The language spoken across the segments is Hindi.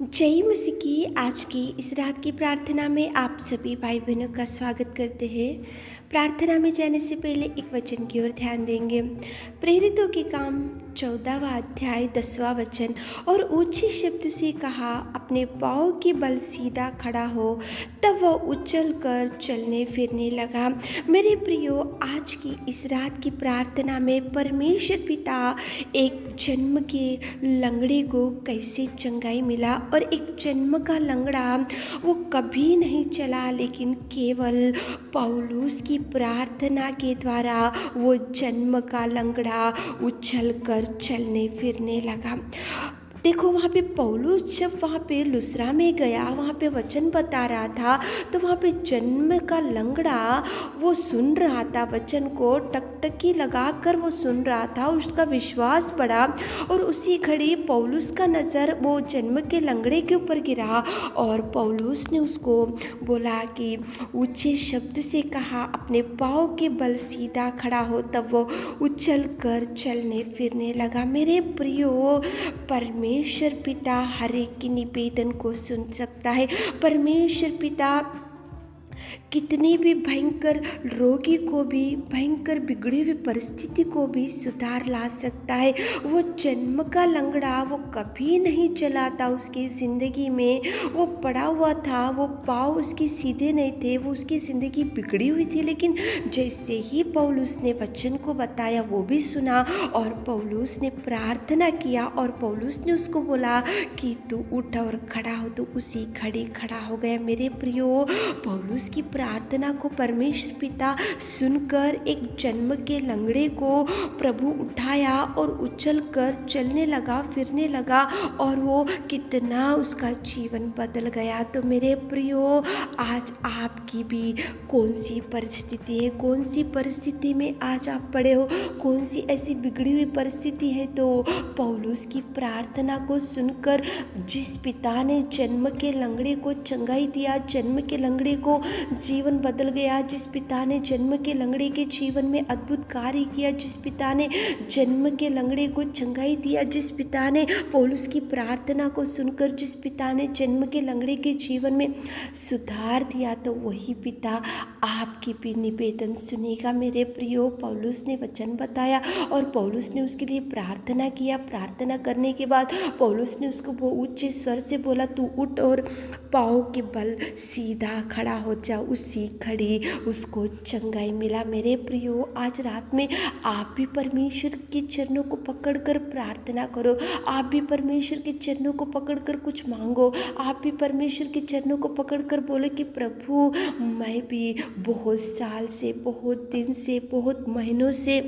जय मसीह की आज की इस रात की प्रार्थना में आप सभी भाई बहनों का स्वागत करते हैं। प्रार्थना में जाने से पहले एक वचन की ओर ध्यान देंगे। प्रेरितों के काम 14वां अध्याय 10वां वचन। और ऊंचे शब्द से कहा, अपने पाँव के बल सीधा खड़ा हो। तब वह उछल कर चलने फिरने लगा। मेरे प्रियो, आज की इस रात की प्रार्थना में परमेश्वर पिता एक जन्म के लंगड़े को कैसे चंगाई मिला। और एक जन्म का लंगड़ा वो कभी नहीं चला, लेकिन केवल पौलुस की प्रार्थना के द्वारा वो जन्म का लंगड़ा उछल कर चलने फिरने लगा। देखो, वहाँ पे पौलुस जब वहाँ पे लुस्रा में गया, वहाँ पे वचन बता रहा था, तो वहाँ पे जन्म का लंगड़ा वो सुन रहा था, वचन को टकटकी लगा कर वो सुन रहा था। उसका विश्वास बढ़ा और उसी घड़ी पौलुस का नज़र वो जन्म के लंगड़े के ऊपर गिरा और पौलुस ने उसको बोला कि ऊंचे शब्द से कहा, अपने पाँव के बल सीधा खड़ा हो। तब वो उछल कर चलने फिरने लगा। मेरे प्रियो, परमेश्वर पिता हर एक की निवेदन को सुन सकता है। परमेश्वर पिता कितनी भी भयंकर रोगी को भी, भयंकर बिगड़ी हुई परिस्थिति को भी सुधार ला सकता है। वो जन्म का लंगड़ा वो कभी नहीं चला था उसकी ज़िंदगी में, वो पड़ा हुआ था, वो पाँव उसके सीधे नहीं थे, वो उसकी ज़िंदगी बिगड़ी हुई थी। लेकिन जैसे ही पौलुस ने वचन को बताया, वो भी सुना और पौलुस ने प्रार्थना किया और पौलुस ने उसको बोला कि तू उठ और खड़ा हो। तो उसी घड़ी खड़ा हो गया। मेरे प्रियो, पौलुस की प्रार्थना को परमेश्वर पिता सुनकर एक जन्म के लंगड़े को प्रभु उठाया और उछल कर चलने लगा, फिरने लगा और वो कितना उसका जीवन बदल गया। तो मेरे प्रियो, आज आपकी भी कौन सी परिस्थिति है, कौन सी परिस्थिति में आज आप पड़े हो, कौन सी ऐसी बिगड़ी हुई परिस्थिति है, तो पौलुस की प्रार्थना को सुनकर जिस पिता ने जन्म के लंगड़े को चंगाई दिया, जन्म के लंगड़े को जीवन बदल गया, जिस पिता ने जन्म के लंगड़े के जीवन में अद्भुत कार्य किया, जिस पिता ने जन्म के लंगड़े को चंगाई दिया, जिस पिता ने पौलुस की प्रार्थना को सुनकर जिस पिता ने जन्म के लंगड़े के जीवन में सुधार दिया, तो वही पिता आपकी भी निवेदन सुनेगा। मेरे प्रियो, पौलुस ने वचन बताया और पौलुस ने उसके लिए प्रार्थना किया। प्रार्थना करने के बाद पौलुस ने उसको वो ऊंचे स्वर से बोला, तू उठ और पाँव के बल सीधा खड़ा हो जा। उसी घड़ी उसको चंगाई मिला। मेरे प्रियो, आज रात में आप भी परमेश्वर के चरणों को पकड़कर प्रार्थना करो। आप भी परमेश्वर के चरणों को पकड़कर कुछ मांगो। आप भी परमेश्वर के चरणों को पकड़कर बोलो कि प्रभु, मैं भी बहुत साल से, बहुत दिन से, बहुत महीनों से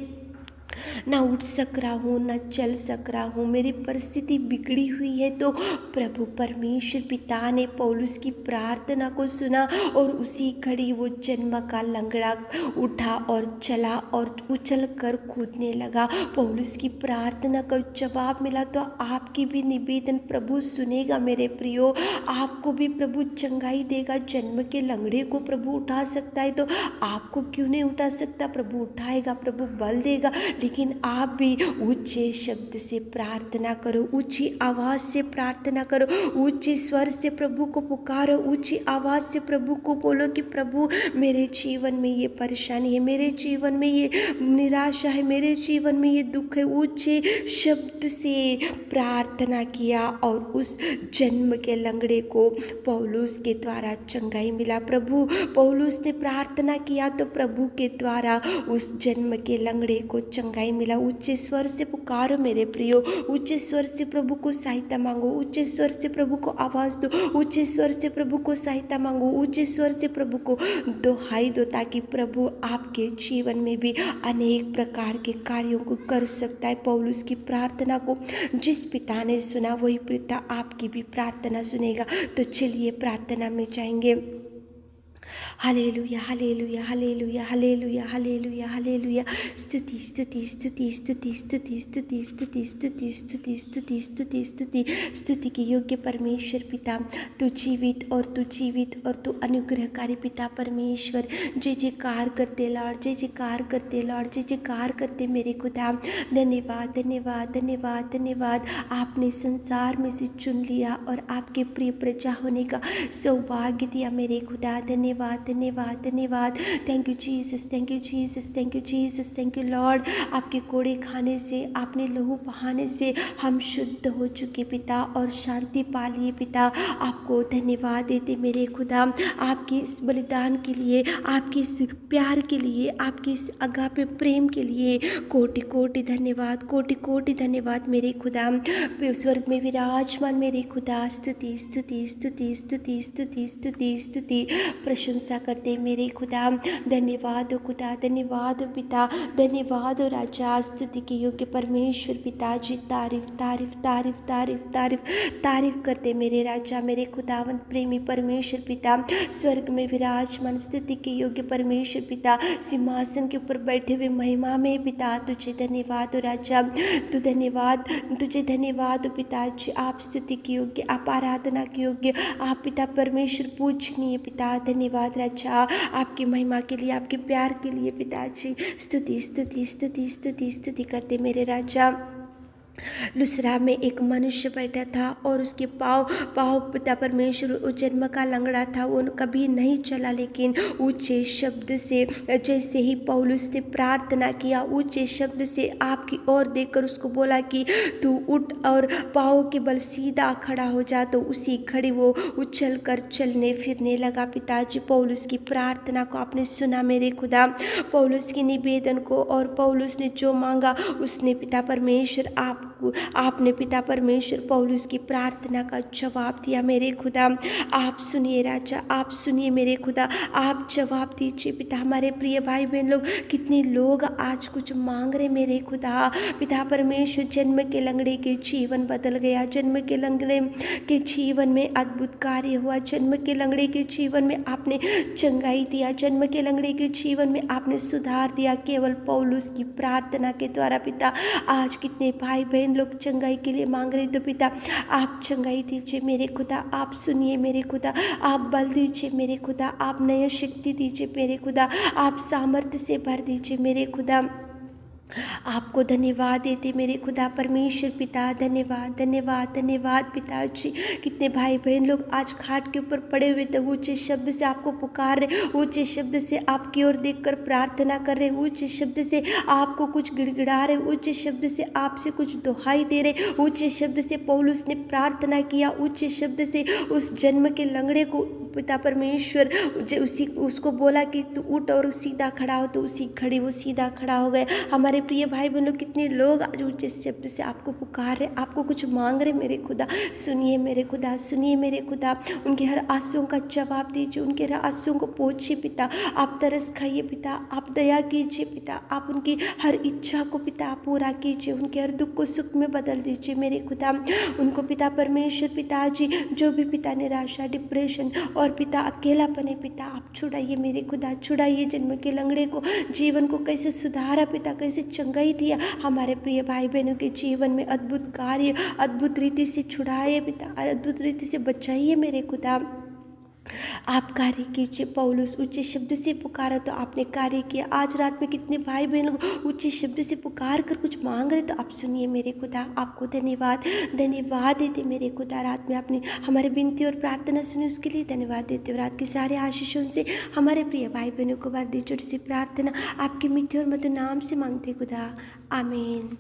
ना उठ सक रहा हूँ, ना चल सक रहा हूँ, मेरी परिस्थिति बिगड़ी हुई है। तो प्रभु परमेश्वर पिता ने पौलुस की प्रार्थना को सुना और उसी घड़ी वो जन्म का लंगड़ा उठा और चला और उछल कर कूदने लगा। पौलुस की प्रार्थना का जवाब मिला। तो आपकी भी निवेदन प्रभु सुनेगा। मेरे प्रियो, आपको भी प्रभु चंगाई देगा। जन्म के लंगड़े को प्रभु उठा सकता है, तो आपको क्यों नहीं उठा सकता? प्रभु उठाएगा, प्रभु बल देगा। लेकिन आप भी ऊंचे शब्द से प्रार्थना करो, ऊंची आवाज़ से प्रार्थना करो, ऊंचे स्वर से प्रभु को पुकारो, ऊंची आवाज़ से प्रभु को बोलो कि प्रभु, मेरे जीवन में ये परेशानी है, मेरे जीवन में ये निराशा है, मेरे जीवन में ये दुख है। ऊंचे शब्द से प्रार्थना किया और उस जन्म के लंगड़े को पौलुस के द्वारा चंगाई मिला। प्रभु पौलुस ने प्रार्थना किया तो प्रभु के द्वारा उस जन्म के लंगड़े को चंगाई मिला। ऊंचे स्वर से पुकारो मेरे प्रियो, ऊंचे स्वर से प्रभु को सहायता मांगो, ऊंचे स्वर से प्रभु को आवाज़ दो, ऊंचे स्वर से प्रभु को सहायता मांगो, ऊंचे स्वर से प्रभु को दोहाई दो, ताकि प्रभु आपके जीवन में भी अनेक प्रकार के कार्यों को कर सकता है। पौलुस की प्रार्थना को जिस पिता ने सुना, वही पिता आपकी भी प्रार्थना सुनेगा। तो चलिए प्रार्थना में जाएंगे। Hallelujah, hallelujah, hallelujah, hallelujah, hallelujah, hallelujah. स्तुति, स्तुति, स्तुति, स्तुति, स्तुति, स्तुति, स्तुति, स्तुति, स्तुति, स्तुति, स्तुति, स्तुति, स्तुति के योग्य परमेश्वर पिता, तू जीवित और तू जीवित और तू अनुग्रहकारी पिता परमेश्वर। जय जयकार करते लॉर्ड, जय जयकार करते लॉर्ड, जय जयकार करते मेरे खुदा। धन्यवाद, धन्यवाद, धन्यवाद, धन्यवाद। आपने संसार में से चुन लिया और आपके प्रिय प्रजा होने का सौभाग्य दिया मेरे खुदा। धन्यवाद, धन्यवाद, धन्यवाद। Thank you Jesus, thank you Jesus, thank you Jesus, thank you Lord. आपके कोड़े खाने से, आपने लहू बहाने से हम शुद्ध हो चुके पिता और शांति पा लिए पिता। आपको धन्यवाद देते मेरे खुदा, आपके इस बलिदान के लिए, आपके इस प्यार के लिए, आपके इस अगापे प्रेम के लिए कोटि कोटि धन्यवाद, कोटि कोटि धन्यवाद मेरे खुदा। स्वर्ग में विराजमान मेरे खुदा, स्तुति स्तुति स्तुति स्तुति स्तुति स्तुति स्तुति प्रशंसा करते मेरे खुदा। धन्यवाद हो खुदा, धन्यवाद हो पिता, धन्यवाद हो राजा। स्तुति के योग्य परमेश्वर पिताजी, तारीफ तारीफ तारीफ तारीफ तारीफ तारीफ करते मेरे राजा, मेरे खुदावंत प्रेमी परमेश्वर पिता। स्वर्ग में विराजमान स्तुति के योग्य परमेश्वर पिता, सिंहासन के ऊपर बैठे हुए महिमा में पिता, तुझे धन्यवाद हो राजा, तू धन्यवाद, तुझे धन्यवाद हो पिताजी। आप स्तुति के योग्य, आप आराधना के योग्य, आप पिता परमेश्वर पूजनीय पिता। धन्यवाद राजा, आपकी महिमा के लिए, आपके प्यार के लिए पिताजी। स्तुति स्तुति स्तुति स्तुति स्तुति करते मेरे राजा। लुसरा में एक मनुष्य बैठा था और उसके पाँव पाँव पिता परमेश्वर, वो जन्म का लंगड़ा था, वो कभी नहीं चला, लेकिन ऊंचे शब्द से जैसे ही पौलुस ने प्रार्थना किया, ऊंचे शब्द से आपकी ओर देखकर उसको बोला कि तू उठ और पाँव के बल सीधा खड़ा हो जा, तो उसी घड़ी वो उछल कर चलने फिरने लगा। पिताजी, पौलुस की प्रार्थना को आपने सुना मेरे खुदा, पौलुस की निवेदन को, और पौलुस ने जो मांगा उसने पिता परमेश्वर आपने पिता परमेश्वर पौलुस की प्रार्थना का जवाब दिया मेरे खुदा। आप सुनिए राजा, आप सुनिए मेरे खुदा, आप जवाब दीजिए पिता। हमारे प्रिय भाई बहन लोग, कितने लोग आज कुछ मांग रहे मेरे खुदा। पिता परमेश्वर, जन्म के लंगड़े के जीवन बदल गया, जन्म के लंगड़े के जीवन में अद्भुत कार्य हुआ, जन्म के लंगड़े के जीवन में आपने चंगाई दिया, जन्म के लंगड़े के जीवन में आपने सुधार दिया, केवल पौलुस की प्रार्थना के द्वारा पिता। आज कितने भाई बहन लोग चंगाई के लिए मांग रहे, तो पिता आप चंगाई दीजिए मेरे खुदा, आप सुनिए मेरे खुदा, आप बल दीजिए मेरे खुदा, आप नई शक्ति दीजिए मेरे खुदा, आप सामर्थ्य से भर दीजिए मेरे खुदा। आपको धन्यवाद देते मेरे खुदा परमेश्वर पिता। धन्यवाद धन्यवाद धन्यवाद पिताजी। कितने भाई बहन लोग आज खाट के ऊपर पड़े हुए थे, ऊंचे शब्द से आपको पुकार रहे, ऊंचे शब्द से आपकी ओर देखकर प्रार्थना कर रहे, ऊंचे शब्द से आपको कुछ गिड़गिड़ा रहे, ऊंचे शब्द से आपसे कुछ दुहाई दे रहे, ऊंचे शब्द से पौलुस ने प्रार्थना किया, ऊंचे शब्द से उस जन्म के लंगड़े को पिता परमेश्वर उसी उसको बोला कि तू उठ और सीधा खड़ा हो, तो उसी घड़ी वो सीधा खड़ा हो गए। हमारे प्रिय भाई बहनों, कितने लोग आज ऊंचे शब्द से आपको पुकार रहे, आपको कुछ मांग रहे मेरे खुदा। सुनिए मेरे खुदा, सुनिए मेरे खुदा, उनके हर आंसुओं का जवाब दीजिए, उनके हर आंसुओं को पोंछिए पिता। आप तरस खाइए पिता, आप दया कीजिए पिता, आप उनकी हर इच्छा को पिता पूरा कीजिए, उनके हर दुख को सुख में बदल दीजिए मेरे खुदा। उनको पिता परमेश्वर पिताजी, जो भी पिता निराशा, डिप्रेशन और पिता अकेलापन है पिता, आप छुड़ाइए मेरे खुदा, छुड़ाइए। जन्म के लंगड़े को, जीवन को कैसे सुधारा पिता, कैसे चंगाई दिया हमारे प्रिय भाई बहनों के जीवन में, अद्भुत कार्य अद्भुत रीति से छुड़ाए पिता, अद्भुत रीति से बचाइए मेरे खुदा। आप कार्य कीजिए। पौलुस ऊंचे शब्द से पुकारा तो आपने कार्य किया। आज रात में कितने भाई बहन लोग ऊंचे शब्द से पुकार कर कुछ मांग रहे, तो आप सुनिए मेरे खुदा। आपको धन्यवाद धन्यवाद देते मेरे खुदा। रात में आपने हमारे विनती और प्रार्थना सुनी, उसके लिए धन्यवाद देते हो। रात के सारे आशीषों से हमारे प्रिय भाई बहनों को बात दी, छोटी सी प्रार्थना आपके मीठे और मधुर नाम से मांगते खुदा, आमीन।